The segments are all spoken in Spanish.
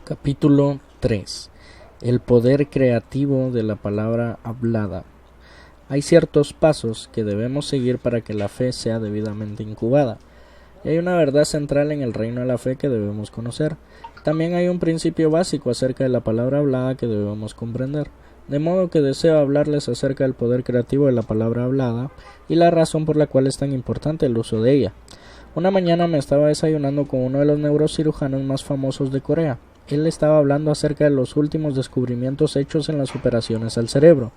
Capítulo 3. El poder creativo de la palabra hablada. Hay ciertos pasos que debemos seguir para que la fe sea debidamente incubada. Y hay una verdad central en el reino de la fe que debemos conocer. También hay un principio básico acerca de la palabra hablada que debemos comprender. De modo que deseo hablarles acerca del poder creativo de la palabra hablada y la razón por la cual es tan importante el uso de ella. Una mañana me estaba desayunando con uno de los neurocirujanos más famosos de Corea. Él estaba hablando acerca de los últimos descubrimientos hechos en las operaciones al cerebro.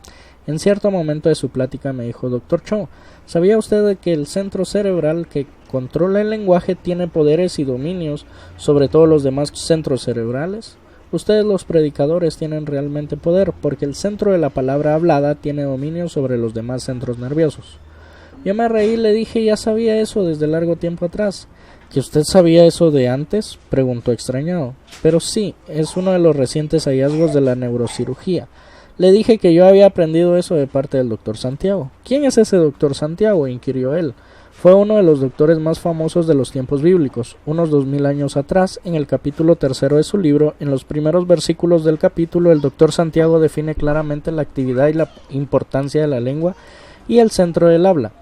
En cierto momento de su plática me dijo: Dr. Cho, ¿sabía usted de que el centro cerebral que controla el lenguaje tiene poderes y dominios sobre todos los demás centros cerebrales? Ustedes los predicadores tienen realmente poder, porque el centro de la palabra hablada tiene dominio sobre los demás centros nerviosos. Yo me reí y le dije: ya sabía eso desde largo tiempo atrás. ¿Que usted sabía eso de antes?, preguntó extrañado. Pero sí, es uno de los recientes hallazgos de la neurocirugía. Le dije que yo había aprendido eso de parte del doctor Santiago. ¿Quién es ese doctor Santiago?, inquirió él. Fue uno de los doctores más famosos de los tiempos bíblicos. Unos 2000 años atrás, en el capítulo 3 de su libro, en los primeros versículos del capítulo, el doctor Santiago define claramente la actividad y la importancia de la lengua y el centro del habla.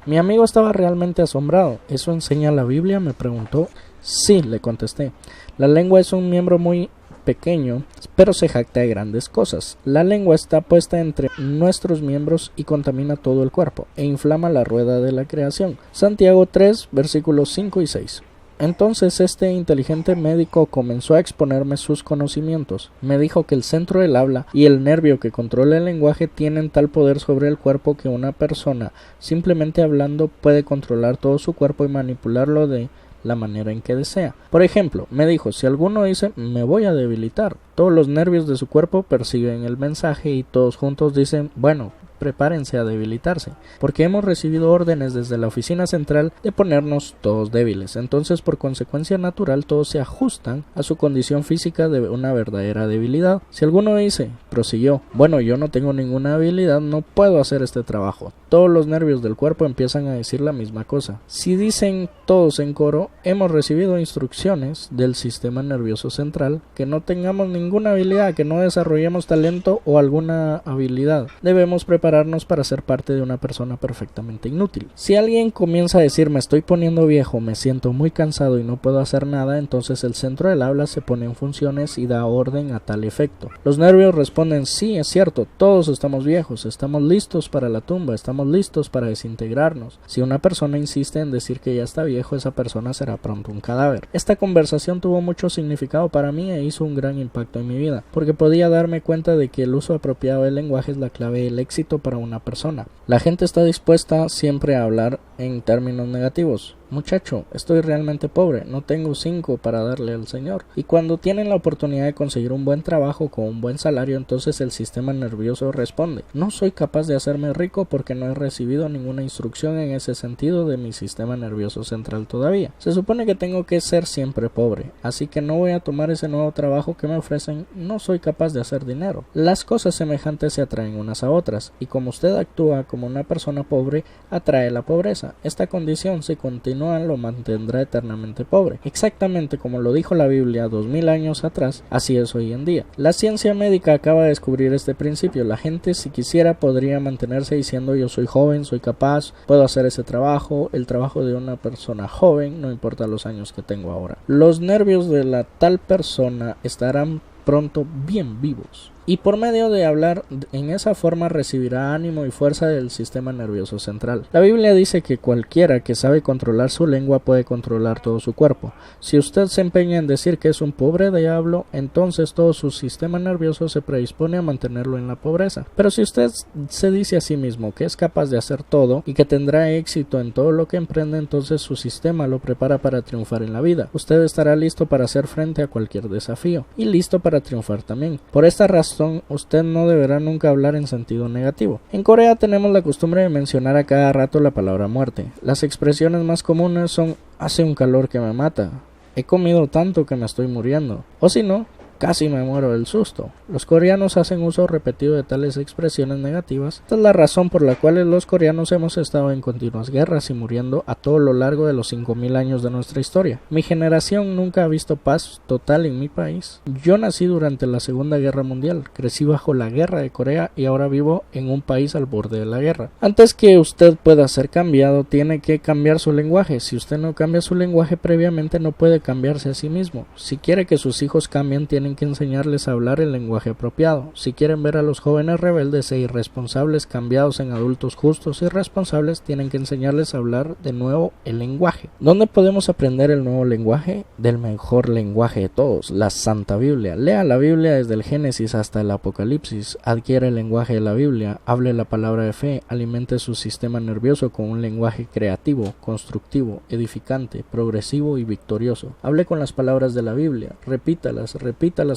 Mi amigo estaba realmente asombrado. ¿Eso enseña la Biblia?, me preguntó. Sí, le contesté. La lengua es un miembro muy pequeño, pero se jacta de grandes cosas. La lengua está puesta entre nuestros miembros y contamina todo el cuerpo, e inflama la rueda de la creación. Santiago 3, versículos 5 y 6. Entonces este inteligente médico comenzó a exponerme sus conocimientos. Me dijo que el centro del habla y el nervio que controla el lenguaje tienen tal poder sobre el cuerpo que una persona, simplemente hablando, puede controlar todo su cuerpo y manipularlo de la manera en que desea. Por ejemplo, me dijo: si alguno dice me voy a debilitar, todos los nervios de su cuerpo perciben el mensaje y todos juntos dicen: bueno, prepárense a debilitarse, porque hemos recibido órdenes desde la oficina central de ponernos todos débiles. Entonces, por consecuencia natural, todos se ajustan a su condición física de una verdadera debilidad. Si alguno dice, prosiguió, bueno, yo no tengo ninguna habilidad, no puedo hacer este trabajo, todos los nervios del cuerpo empiezan a decir la misma cosa. Si dicen todos en coro, hemos recibido instrucciones del sistema nervioso central que no tengamos ninguna habilidad, que no desarrollemos talento o alguna habilidad. Debemos prepararnos para ser parte de una persona perfectamente inútil. Si alguien comienza a decir me estoy poniendo viejo, me siento muy cansado y no puedo hacer nada, entonces el centro del habla se pone en funciones y da orden a tal efecto. Los nervios responden: sí, es cierto, todos estamos viejos, estamos listos para la tumba, estamos listos para desintegrarnos. Si una persona insiste en decir que ya está viejo, esa persona será pronto un cadáver. Esta conversación tuvo mucho significado para mí e hizo un gran impacto en mi vida, porque podía darme cuenta de que el uso apropiado del lenguaje es la clave del éxito para una persona. La gente está dispuesta siempre a hablar en términos negativos. Muchacho, estoy realmente pobre, no tengo 5 para darle al Señor. Y cuando tienen la oportunidad de conseguir un buen trabajo con un buen salario, entonces el sistema nervioso responde: no soy capaz de hacerme rico porque no he recibido ninguna instrucción en ese sentido de mi sistema nervioso central todavía. Se supone que tengo que ser siempre pobre, así que no voy a tomar ese nuevo trabajo que me ofrecen, no soy capaz de hacer dinero. Las cosas semejantes se atraen unas a otras, y como usted actúa como una persona pobre, atrae la pobreza. Esta condición, si continúa, lo mantendrá eternamente pobre. Exactamente como lo dijo la Biblia 2000 años atrás, así es hoy en día. La ciencia médica acaba de descubrir este principio. La gente, si quisiera, podría mantenerse diciendo: yo soy joven, soy capaz, puedo hacer ese trabajo, el trabajo de una persona joven, no importa los años que tengo ahora. Los nervios de la tal persona estarán pronto bien vivos, y por medio de hablar en esa forma recibirá ánimo y fuerza del sistema nervioso central. La Biblia dice que cualquiera que sabe controlar su lengua puede controlar todo su cuerpo. Si usted se empeña en decir que es un pobre diablo, entonces todo su sistema nervioso se predispone a mantenerlo en la pobreza. Pero si usted se dice a sí mismo que es capaz de hacer todo y que tendrá éxito en todo lo que emprende, entonces su sistema lo prepara para triunfar en la vida. Usted estará listo para hacer frente a cualquier desafío y listo para triunfar también. Por esta razón, usted no deberá nunca hablar en sentido negativo. En Corea tenemos la costumbre de mencionar a cada rato la palabra muerte. Las expresiones más comunes son: hace un calor que me mata, he comido tanto que me estoy muriendo, o si no, Casi me muero del susto. Los coreanos hacen uso repetido de tales expresiones negativas. Esta es la razón por la cual los coreanos hemos estado en continuas guerras y muriendo a todo lo largo de los 5000 años de nuestra historia. Mi generación nunca ha visto paz total en mi país. Yo nací durante la Segunda Guerra Mundial, crecí bajo la Guerra de Corea y ahora vivo en un país al borde de la guerra. Antes que usted pueda ser cambiado, tiene que cambiar su lenguaje. Si usted no cambia su lenguaje previamente, no puede cambiarse a sí mismo. Si quiere que sus hijos cambien, tienen que enseñarles a hablar el lenguaje apropiado. Si quieren ver a los jóvenes rebeldes e irresponsables cambiados en adultos justos y responsables, tienen que enseñarles a hablar de nuevo el lenguaje. ¿Dónde podemos aprender el nuevo lenguaje? Del mejor lenguaje de todos, la Santa Biblia. Lea la Biblia desde el Génesis hasta el Apocalipsis, adquiere el lenguaje de la Biblia, hable la palabra de fe, alimente su sistema nervioso con un lenguaje creativo, constructivo, edificante, progresivo y victorioso. Hable con las palabras de la Biblia, repítalas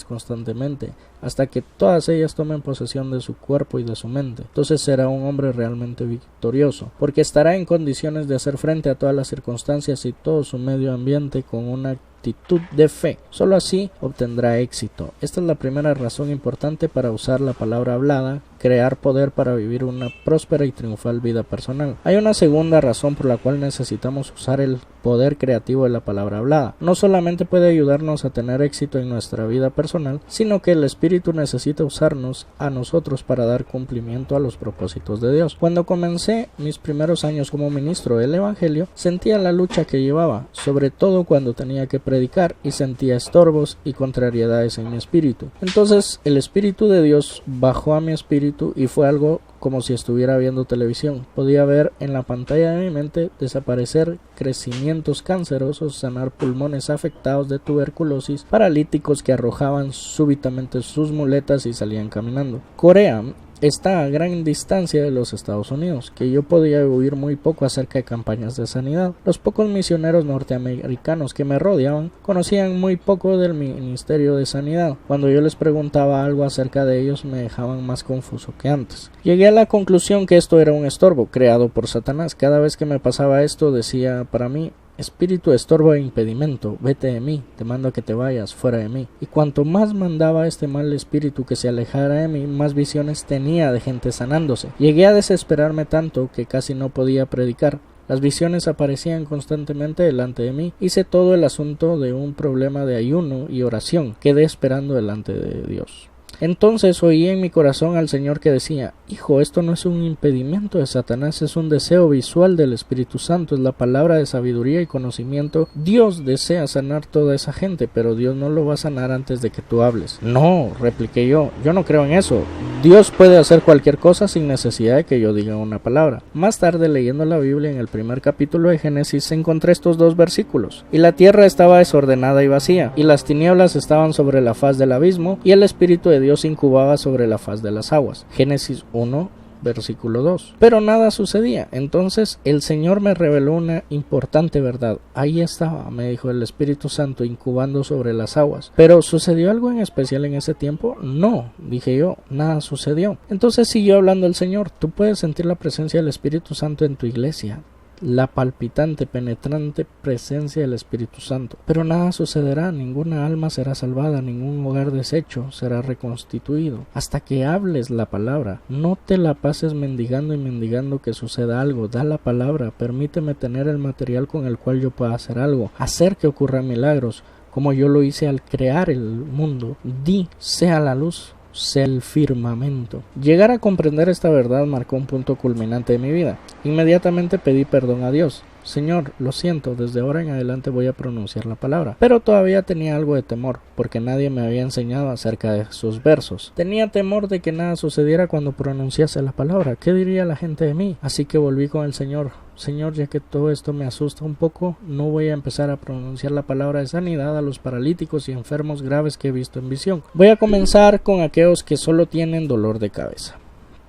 constantemente, hasta que todas ellas tomen posesión de su cuerpo y de su mente. Entonces será un hombre realmente victorioso, porque estará en condiciones de hacer frente a todas las circunstancias y todo su medio ambiente con una actitud de fe. Solo así obtendrá éxito. Esta es la primera razón importante para usar la palabra hablada, crear poder para vivir una próspera y triunfal vida personal. Hay una segunda razón por la cual necesitamos usar el poder creativo de la palabra hablada. No solamente puede ayudarnos a tener éxito en nuestra vida personal, sino que el Espíritu necesita usarnos a nosotros para dar cumplimiento a los propósitos de Dios. Cuando comencé mis primeros años como ministro del Evangelio, sentía la lucha que llevaba, sobre todo cuando tenía que predicar, y sentía estorbos y contrariedades en mi espíritu. Entonces el Espíritu de Dios bajó a mi espíritu y fue algo como si estuviera viendo televisión. Podía ver en la pantalla de mi mente desaparecer crecimientos cancerosos, sanar pulmones afectados de tuberculosis, paralíticos que arrojaban súbitamente sus muletas y salían caminando. Corea está a gran distancia de los Estados Unidos, que yo podía oír muy poco acerca de campañas de sanidad. Los pocos misioneros norteamericanos que me rodeaban conocían muy poco del Ministerio de Sanidad. Cuando yo les preguntaba algo acerca de ellos, me dejaban más confuso que antes. Llegué a la conclusión que esto era un estorbo creado por Satanás. Cada vez que me pasaba esto, decía para mí: espíritu, estorbo e impedimento, vete de mí, te mando a que te vayas, fuera de mí. Y cuanto más mandaba este mal espíritu que se alejara de mí, más visiones tenía de gente sanándose. Llegué a desesperarme tanto que casi no podía predicar. Las visiones aparecían constantemente delante de mí. Hice todo el asunto de un problema de ayuno y oración. Quedé esperando delante de Dios. Entonces oí en mi corazón al Señor que decía: hijo, esto no es un impedimento de Satanás, es un deseo visual del Espíritu Santo, es la palabra de sabiduría y conocimiento. Dios desea sanar toda esa gente, pero Dios no lo va a sanar antes de que tú hables. No, repliqué yo no creo en eso. Dios puede hacer cualquier cosa sin necesidad de que yo diga una palabra. Más tarde, leyendo la Biblia, en el primer capítulo de Génesis, encontré estos dos versículos: y la tierra estaba desordenada y vacía, y las tinieblas estaban sobre la faz del abismo, y el Espíritu de Dios incubaba sobre la faz de las aguas. Génesis 1, versículo 2. Pero nada sucedía. Entonces el Señor me reveló una importante verdad. Ahí estaba, me dijo, el Espíritu Santo incubando sobre las aguas. ¿Pero sucedió algo en especial en ese tiempo? No, dije yo, nada sucedió. Entonces siguió hablando el Señor: tú puedes sentir la presencia del Espíritu Santo en tu iglesia, la palpitante, penetrante presencia del Espíritu Santo. Pero nada sucederá, ninguna alma será salvada, ningún hogar deshecho será reconstituido, hasta que hables la palabra. No te la pases mendigando y mendigando que suceda algo. Da la palabra, permíteme tener el material con el cual yo pueda hacer algo, hacer que ocurran milagros, como yo lo hice al crear el mundo. Di, sea la luz, sea el firmamento. Llegar a comprender esta verdad marcó un punto culminante de mi vida. Inmediatamente pedí perdón a Dios. Señor, lo siento, desde ahora en adelante voy a pronunciar la palabra. Pero todavía tenía algo de temor, porque nadie me había enseñado acerca de sus versos. Tenía temor de que nada sucediera cuando pronunciase la palabra. ¿Qué diría la gente de mí? Así que volví con el Señor. Señor, ya que todo esto me asusta un poco, no voy a empezar a pronunciar la palabra de sanidad a los paralíticos y enfermos graves que he visto en visión. Voy a comenzar con aquellos que solo tienen dolor de cabeza.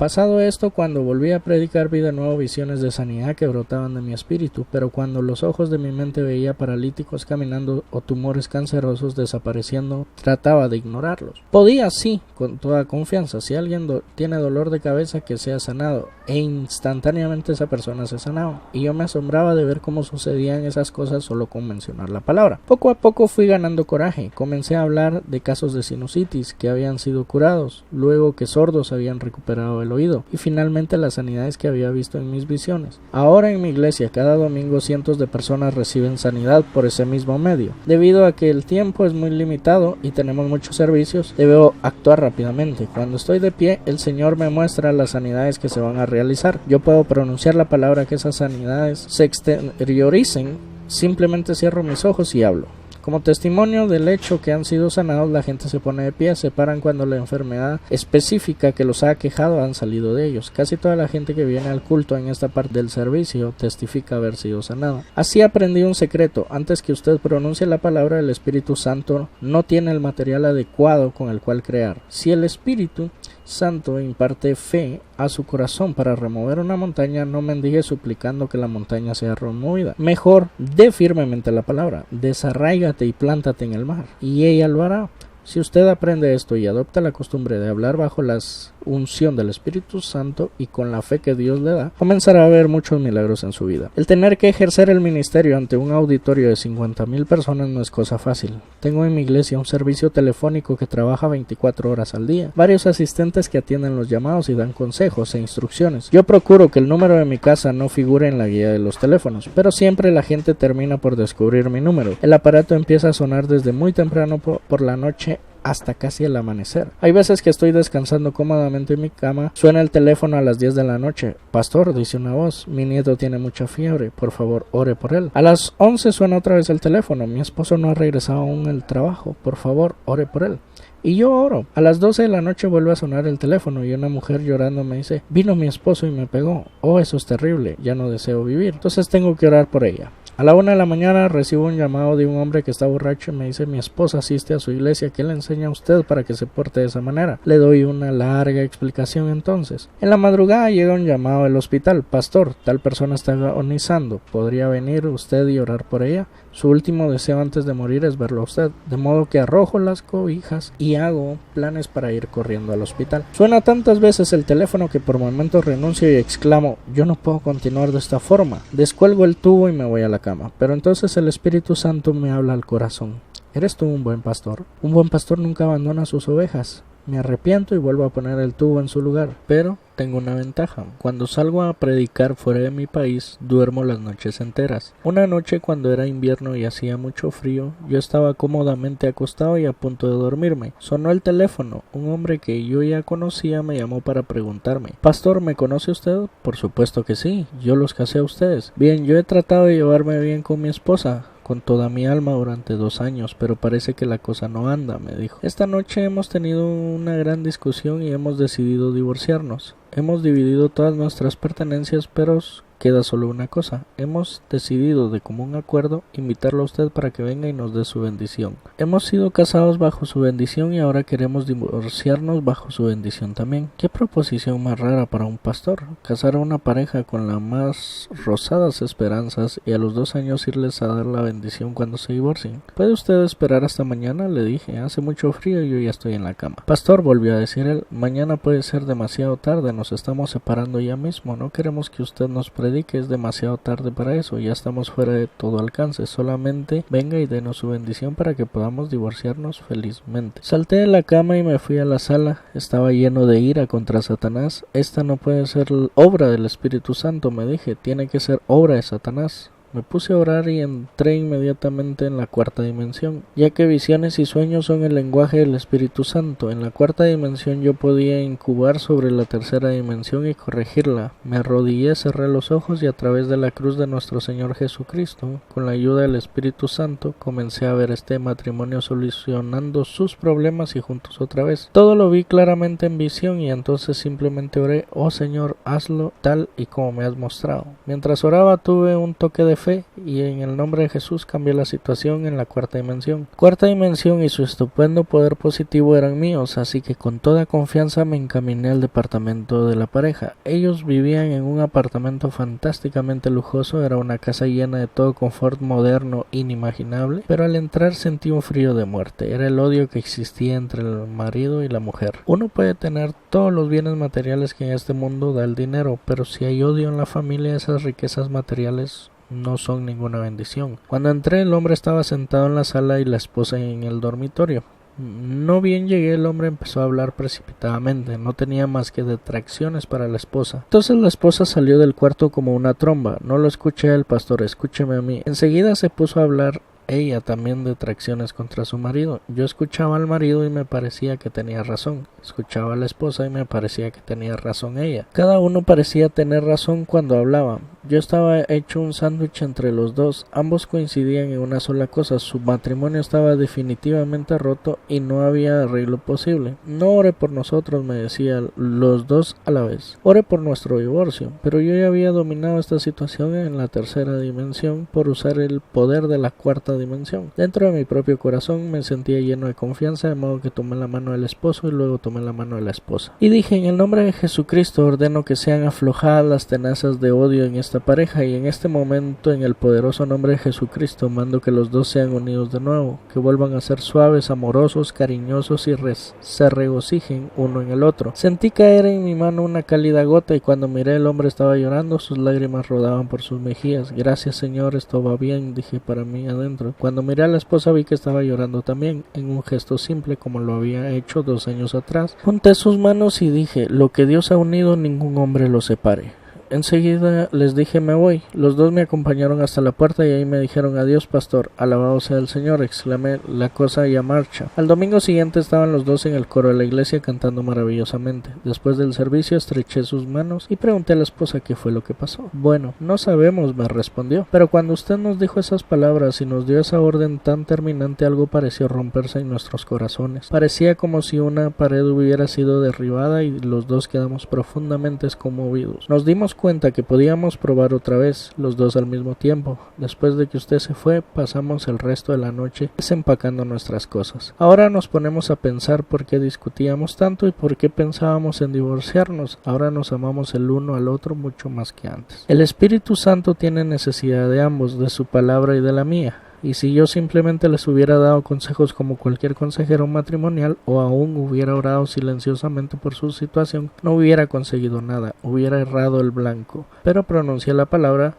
Pasado esto, cuando volví a predicar vi de nuevo visiones de sanidad que brotaban de mi espíritu, pero cuando los ojos de mi mente veía paralíticos caminando o tumores cancerosos desapareciendo, trataba de ignorarlos. Podía, sí, con toda confianza, si alguien tiene dolor de cabeza, que sea sanado, e instantáneamente esa persona se sanaba, y yo me asombraba de ver cómo sucedían esas cosas solo con mencionar la palabra. Poco a poco fui ganando coraje, comencé a hablar de casos de sinusitis que habían sido curados, luego que sordos habían recuperado el oído, y finalmente las sanidades que había visto en mis visiones. Ahora en mi iglesia cada domingo cientos de personas reciben sanidad por ese mismo medio. Debido a que el tiempo es muy limitado y tenemos muchos servicios, debo actuar rápidamente. Cuando estoy de pie, el Señor me muestra las sanidades que se van a realizar. Yo puedo pronunciar la palabra que esas sanidades se exterioricen. Simplemente cierro mis ojos y hablo. Como testimonio del hecho que han sido sanados, la gente se pone de pie, se paran cuando la enfermedad específica que los ha aquejado han salido de ellos. Casi toda la gente que viene al culto en esta parte del servicio testifica haber sido sanada. Así aprendí un secreto: antes que usted pronuncie la palabra, el Espíritu Santo no tiene el material adecuado con el cual crear. Si el Espíritu Santo imparte fe a su corazón para remover una montaña, no mendigue suplicando que la montaña sea removida. Mejor dé firmemente la palabra, desarráigate y plántate en el mar, y ella lo hará. Si usted aprende esto y adopta la costumbre de hablar bajo la unción del Espíritu Santo y con la fe que Dios le da, comenzará a ver muchos milagros en su vida. El tener que ejercer el ministerio ante un auditorio de 50,000 personas no es cosa fácil. Tengo en mi iglesia un servicio telefónico que trabaja 24 horas al día, varios asistentes que atienden los llamados y dan consejos e instrucciones. Yo procuro que el número de mi casa no figure en la guía de los teléfonos, pero siempre la gente termina por descubrir mi número. El aparato empieza a sonar desde muy temprano por la noche hasta casi el amanecer. Hay veces que estoy descansando cómodamente en mi cama, suena el teléfono a las 10 de la noche. Pastor, dice una voz, mi nieto tiene mucha fiebre, por favor ore por él. A las 11 suena otra vez el teléfono, mi esposo no ha regresado aún del trabajo, por favor ore por él. Y yo oro. A las 12 de la noche vuelve a sonar el teléfono y una mujer llorando me dice: vino mi esposo y me pegó. Oh, eso es terrible, ya no deseo vivir. Entonces tengo que orar por ella. A la 1 de la mañana recibo un llamado de un hombre que está borracho y me dice: mi esposa asiste a su iglesia, ¿qué le enseña a usted para que se porte de esa manera? Le doy una larga explicación entonces. En la madrugada llega un llamado del hospital: pastor, tal persona está agonizando, ¿podría venir usted y orar por ella? Su último deseo antes de morir es verlo a usted, de modo que arrojo las cobijas y hago planes para ir corriendo al hospital. Suena tantas veces el teléfono que por momentos renuncio y exclamo: yo no puedo continuar de esta forma. Descuelgo el tubo y me voy a la cama, pero entonces el Espíritu Santo me habla al corazón: ¿eres tú un buen pastor? Un buen pastor nunca abandona sus ovejas. Me arrepiento y vuelvo a poner el tubo en su lugar, pero tengo una ventaja. Cuando salgo a predicar fuera de mi país, duermo las noches enteras. Una noche, cuando era invierno y hacía mucho frío, yo estaba cómodamente acostado y a punto de dormirme. Sonó el teléfono. Un hombre que yo ya conocía me llamó para preguntarme: pastor, ¿me conoce usted? Por supuesto que sí, yo los casé a ustedes. Bien, yo he tratado de llevarme bien con mi esposa con toda mi alma durante 2 años, pero parece que la cosa no anda, me dijo. Esta noche hemos tenido una gran discusión y hemos decidido divorciarnos. Hemos dividido todas nuestras pertenencias, pero queda solo una cosa: hemos decidido de común acuerdo invitarlo a usted para que venga y nos dé su bendición. Hemos sido casados bajo su bendición y ahora queremos divorciarnos bajo su bendición también. ¿Qué proposición más rara para un pastor? Casar a una pareja con las más rosadas esperanzas y a los 2 años irles a dar la bendición cuando se divorcien. ¿Puede usted esperar hasta mañana?, le dije. Hace mucho frío y yo ya estoy en la cama. Pastor, volvió a decir él, mañana puede ser demasiado tarde, nos estamos separando ya mismo, no queremos que usted nos predique, es demasiado tarde para eso, ya estamos fuera de todo alcance, solamente venga y denos su bendición para que podamos divorciarnos felizmente. Salté de la cama y me fui a la sala, estaba lleno de ira contra Satanás. Esta no puede ser obra del Espíritu Santo, me dije, tiene que ser obra de Satanás. Me puse a orar y entré inmediatamente en la 4ª dimensión, ya que visiones y sueños son el lenguaje del Espíritu Santo. En la 4ª dimensión yo podía incubar sobre la 3ª dimensión y corregirla. Me arrodillé, cerré los ojos y a través de la cruz de nuestro Señor Jesucristo, con la ayuda del Espíritu Santo, comencé a ver este matrimonio solucionando sus problemas y juntos otra vez. Todo lo vi claramente en visión y entonces simplemente oré: oh Señor, hazlo tal y como me has mostrado. Mientras oraba tuve un toque de fe y en el nombre de Jesús cambié la situación en la cuarta dimensión. Cuarta dimensión y su estupendo poder positivo eran míos, así que con toda confianza me encaminé al departamento de la pareja. Ellos vivían en un apartamento fantásticamente lujoso, era una casa llena de todo confort moderno inimaginable, pero al entrar sentí un frío de muerte. Era el odio que existía entre el marido y la mujer. Uno puede tener todos los bienes materiales que en este mundo da el dinero, pero si hay odio en la familia, esas riquezas materiales no son ninguna bendición. Cuando entré, el hombre estaba sentado en la sala y la esposa en el dormitorio. No bien llegué, el hombre empezó a hablar precipitadamente, no tenía más que detracciones para la esposa. Entonces la esposa salió del cuarto como una tromba. No lo escuché el pastor, escúcheme a mí. Enseguida se puso a hablar ella también detracciones contra su marido. Yo escuchaba al marido y me parecía que tenía razón. Escuchaba a la esposa y me parecía que tenía razón ella. Cada uno parecía tener razón cuando hablaba. Yo estaba hecho un sándwich entre los dos. Ambos coincidían en una sola cosa: su matrimonio estaba definitivamente roto y no había arreglo posible. No ore por nosotros, me decían los dos a la vez. Ore por nuestro divorcio. Pero yo ya había dominado esta situación en la tercera dimensión por usar el poder de la cuarta dimensión. Dentro de mi propio corazón me sentía lleno de confianza, de modo que tomé la mano del esposo y luego tomé la mano de la esposa. Y dije: en el nombre de Jesucristo ordeno que sean aflojadas las tenazas de odio en esta pareja, y en este momento, en el poderoso nombre de Jesucristo, mando que los dos sean unidos de nuevo, que vuelvan a ser suaves, amorosos, cariñosos y se regocijen uno en el otro. Sentí caer en mi mano una cálida gota y cuando miré, el hombre estaba llorando, sus lágrimas rodaban por sus mejillas. Gracias, Señor, esto va bien, dije para mí adentro. Cuando miré a la esposa vi que estaba llorando también, en un gesto simple como lo había hecho 2 años atrás. Junté sus manos y dije: lo que Dios ha unido, ningún hombre lo separe. Enseguida les dije: me voy. Los dos me acompañaron hasta la puerta y ahí me dijeron: adiós, pastor. Alabado sea el Señor, exclamé. La cosa ya marcha. Al domingo siguiente estaban los dos en el coro de la iglesia cantando maravillosamente. Después del servicio estreché sus manos y pregunté a la esposa qué fue lo que pasó. Bueno, no sabemos, me respondió, pero cuando usted nos dijo esas palabras y nos dio esa orden tan terminante, algo pareció romperse en nuestros corazones. Parecía como si una pared hubiera sido derribada y los dos quedamos profundamente conmovidos. Nos dimos cuenta que podíamos probar otra vez, los dos al mismo tiempo. Después de que usted se fue, pasamos el resto de la noche desempacando nuestras cosas. Ahora nos ponemos a pensar por qué discutíamos tanto y por qué pensábamos en divorciarnos. Ahora nos amamos el uno al otro mucho más que antes. El Espíritu Santo tiene necesidad de ambos, de su palabra y de la mía. Y si yo simplemente les hubiera dado consejos como cualquier consejero matrimonial, o aún hubiera orado silenciosamente por su situación, no hubiera conseguido nada, hubiera errado el blanco. Pero pronuncié la palabra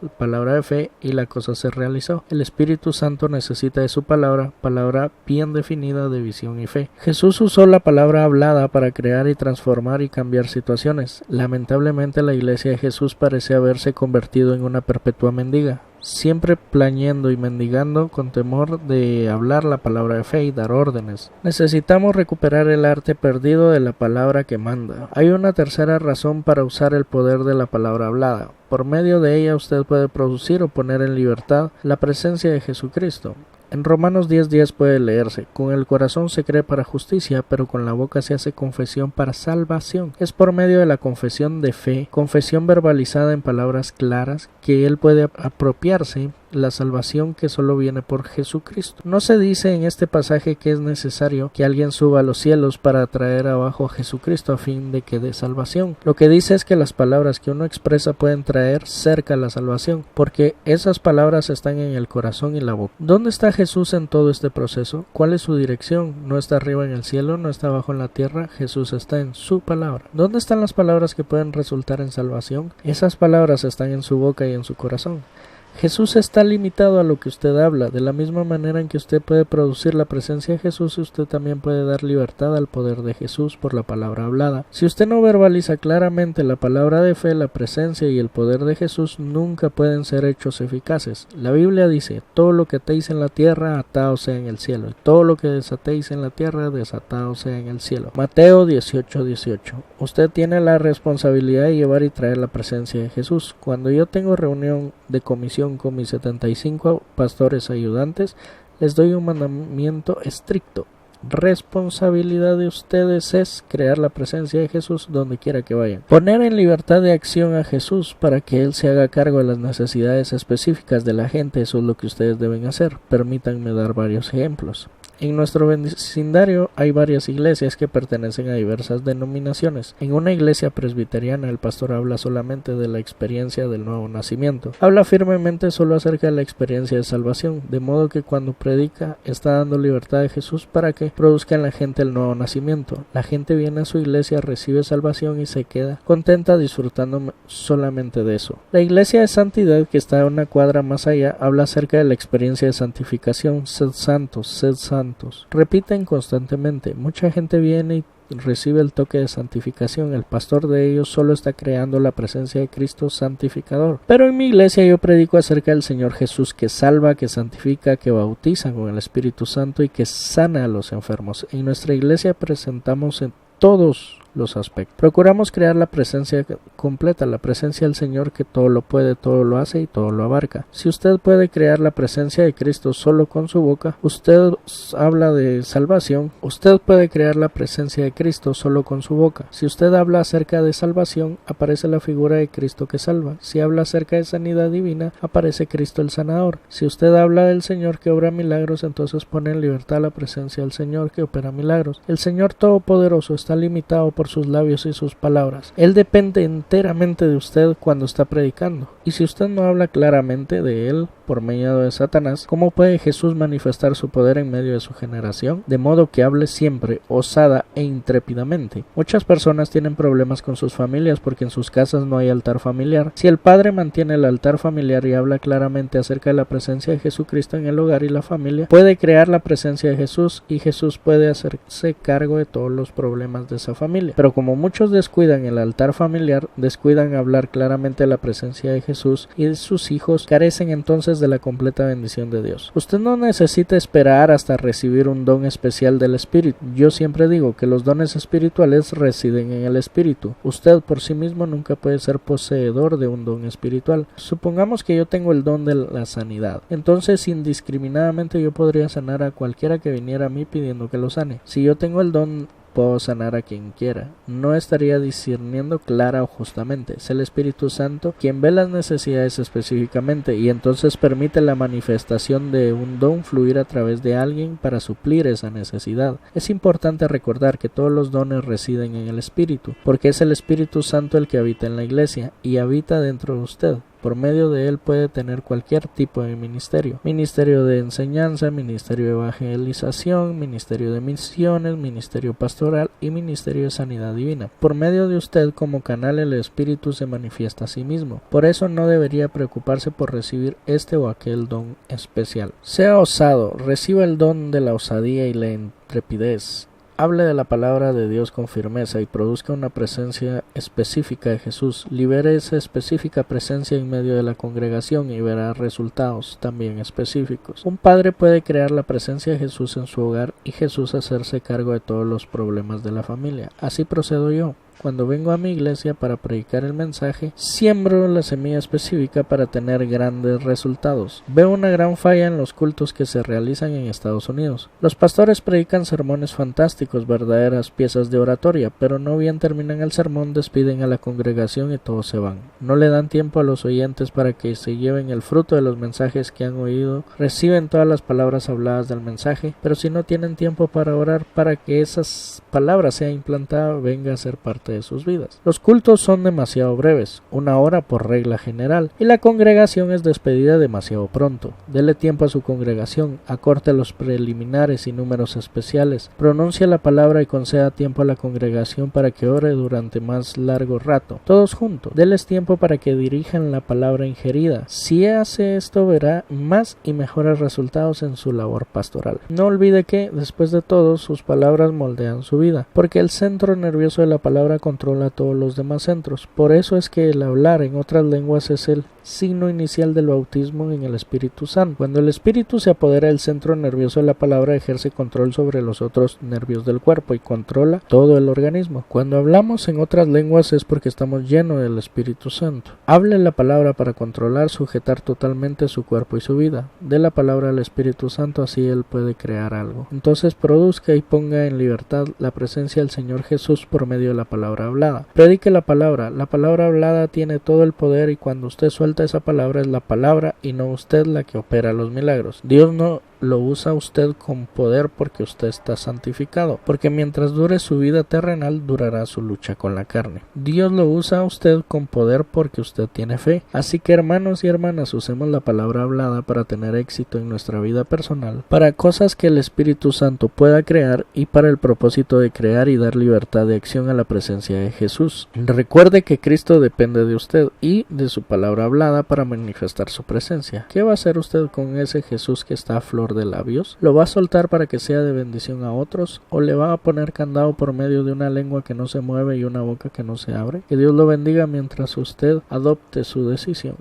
de fe, y la cosa se realizó. El Espíritu Santo necesita de su palabra bien definida de visión y fe. Jesús usó la palabra hablada para crear y transformar y cambiar situaciones. Lamentablemente la iglesia de Jesús parece haberse convertido en una perpetua mendiga, siempre plañendo y mendigando con temor de hablar la palabra de fe y dar órdenes. Necesitamos recuperar el arte perdido de la palabra que manda. Hay una tercera razón para usar el poder de la palabra hablada. Por medio de ella usted puede producir o poner en libertad la presencia de Jesucristo. En Romanos 10:10 puede leerse: con el corazón se cree para justicia, pero con la boca se hace confesión para salvación. Es por medio de la confesión de fe, confesión verbalizada en palabras claras, que él puede apropiarse la salvación que solo viene por Jesucristo. No se dice en este pasaje que es necesario que alguien suba a los cielos para traer abajo a Jesucristo a fin de que dé salvación. Lo que dice es que las palabras que uno expresa pueden traer cerca la salvación, porque esas palabras están en el corazón y la boca. ¿Dónde está Jesús en todo este proceso? ¿Cuál es su dirección? No está arriba en el cielo, no está abajo en la tierra. Jesús está en su palabra. ¿Dónde están las palabras que pueden resultar en salvación? Esas palabras están en su boca y en su corazón. Jesús está limitado a lo que usted habla. De la misma manera en que usted puede producir la presencia de Jesús, usted también puede dar libertad al poder de Jesús por la palabra hablada. Si usted no verbaliza claramente la palabra de fe, la presencia y el poder de Jesús nunca pueden ser hechos eficaces. La Biblia dice: todo lo que atéis en la tierra, atado sea en el cielo, y todo lo que desatéis en la tierra, desatado sea en el cielo. Mateo 18:18. Usted tiene la responsabilidad de llevar y traer la presencia de Jesús. Cuando yo tengo reunión de comisión con mis 75 pastores ayudantes, les doy un mandamiento estricto: responsabilidad de ustedes es crear la presencia de Jesús donde quiera que vayan. Poner en libertad de acción a Jesús para que Él se haga cargo de las necesidades específicas de la gente, eso es lo que ustedes deben hacer. Permítanme dar varios ejemplos. En nuestro vecindario hay varias iglesias que pertenecen a diversas denominaciones. En una iglesia presbiteriana el pastor habla solamente de la experiencia del nuevo nacimiento. Habla firmemente solo acerca de la experiencia de salvación, de modo que cuando predica está dando libertad a Jesús para que produzca en la gente el nuevo nacimiento. La gente viene a su iglesia, recibe salvación y se queda contenta disfrutando solamente de eso. La iglesia de santidad, que está a una cuadra más allá, habla acerca de la experiencia de santificación. Sed santos, sed santos. Repiten constantemente. Mucha gente viene y recibe el toque de santificación. El pastor de ellos solo está creando la presencia de Cristo santificador. Pero en mi iglesia yo predico acerca del Señor Jesús, que salva, que santifica, que bautiza con el Espíritu Santo y que sana a los enfermos. En nuestra iglesia presentamos en todos los aspectos. Procuramos crear la presencia completa, la presencia del Señor que todo lo puede, todo lo hace y todo lo abarca. Si usted puede crear la presencia de Cristo solo con su boca, usted habla de salvación. Usted puede crear la presencia de Cristo solo con su boca. Si usted habla acerca de salvación, aparece la figura de Cristo que salva. Si habla acerca de sanidad divina, aparece Cristo el sanador. Si usted habla del Señor que obra milagros, entonces pone en libertad la presencia del Señor que opera milagros. El Señor Todopoderoso está limitado por sus labios y sus palabras. Él depende enteramente de usted cuando está predicando. Y si usted no habla claramente de Él por medio de Satanás, ¿cómo puede Jesús manifestar su poder en medio de su generación? De modo que hable siempre, osada e intrépidamente. Muchas personas tienen problemas con sus familias porque en sus casas no hay altar familiar. Si el padre mantiene el altar familiar y habla claramente acerca de la presencia de Jesucristo en el hogar y la familia, puede crear la presencia de Jesús y Jesús puede hacerse cargo de todos los problemas de esa familia. Pero como muchos descuidan el altar familiar, descuidan hablar claramente de la presencia de Jesús y sus hijos carecen entonces de la completa bendición de Dios. Usted no necesita esperar hasta recibir un don especial del Espíritu. Yo siempre digo que los dones espirituales residen en el Espíritu. Usted por sí mismo nunca puede ser poseedor de un don espiritual. Supongamos que yo tengo el don de la sanidad. Entonces indiscriminadamente yo podría sanar a cualquiera que viniera a mí pidiendo que lo sane. Si yo tengo el don, puedo sanar a quien quiera. No estaría discerniendo clara o justamente. Es el Espíritu Santo quien ve las necesidades específicamente y entonces permite la manifestación de un don fluir a través de alguien para suplir esa necesidad. Es importante recordar que todos los dones residen en el Espíritu, porque es el Espíritu Santo el que habita en la iglesia y habita dentro de usted. Por medio de él puede tener cualquier tipo de ministerio. Ministerio de enseñanza, ministerio de evangelización, ministerio de misiones, ministerio pastoral y ministerio de sanidad divina. Por medio de usted como canal el Espíritu se manifiesta a sí mismo. Por eso no debería preocuparse por recibir este o aquel don especial. Sea osado, reciba el don de la osadía y la intrepidez. Hable de la palabra de Dios con firmeza y produzca una presencia específica de Jesús. Libere esa específica presencia en medio de la congregación y verá resultados también específicos. Un padre puede crear la presencia de Jesús en su hogar y Jesús hacerse cargo de todos los problemas de la familia. Así procedo yo. Cuando vengo a mi iglesia para predicar el mensaje, siembro la semilla específica para tener grandes resultados. Veo una gran falla en los cultos que se realizan en Estados Unidos. Los pastores predican sermones fantásticos, verdaderas piezas de oratoria, pero no bien terminan el sermón, despiden a la congregación y todos se van. No le dan tiempo a los oyentes para que se lleven el fruto de los mensajes que han oído. Reciben todas las palabras habladas del mensaje, pero si no tienen tiempo para orar para que esas palabras sean implantadas, venga a ser parte de sus vidas. Los cultos son demasiado breves, 1 hora por regla general, y la congregación es despedida demasiado pronto. Dele tiempo a su congregación, acorte los preliminares y números especiales, pronuncie la palabra y conceda tiempo a la congregación para que ore durante más largo rato. Todos juntos, deles tiempo para que dirijan la palabra ingerida. Si hace esto, verá más y mejores resultados en su labor pastoral. No olvide que, después de todo, sus palabras moldean su vida, porque el centro nervioso de la palabra controla todos los demás centros. Por eso es que el hablar en otras lenguas es el signo inicial del bautismo en el Espíritu Santo. Cuando el Espíritu se apodera del centro nervioso de la palabra, ejerce control sobre los otros nervios del cuerpo y controla todo el organismo. Cuando hablamos en otras lenguas es porque estamos llenos del Espíritu Santo. Hable la palabra para controlar, sujetar totalmente su cuerpo y su vida. Dé la palabra al Espíritu Santo, así Él puede crear algo. Entonces produzca y ponga en libertad la presencia del Señor Jesús por medio de la palabra hablada. Predique la palabra. La palabra hablada tiene todo el poder y cuando usted suelta esa palabra es la palabra y no usted la que opera los milagros. Dios no lo usa usted con poder porque usted está santificado, porque mientras dure su vida terrenal durará su lucha con la carne. Dios lo usa a usted con poder porque usted tiene fe. Así que hermanos y hermanas, usemos la palabra hablada para tener éxito en nuestra vida personal, para cosas que el Espíritu Santo pueda crear y para el propósito de crear y dar libertad de acción a la presencia de Jesús. Recuerde que Cristo depende de usted y de su palabra hablada para manifestar su presencia. ¿Qué va a hacer usted con ese Jesús que está a flor de labios? ¿Lo va a soltar para que sea de bendición a otros o le va a poner candado por medio de una lengua que no se mueve y una boca que no se abre? Que Dios lo bendiga mientras usted adopte su decisión.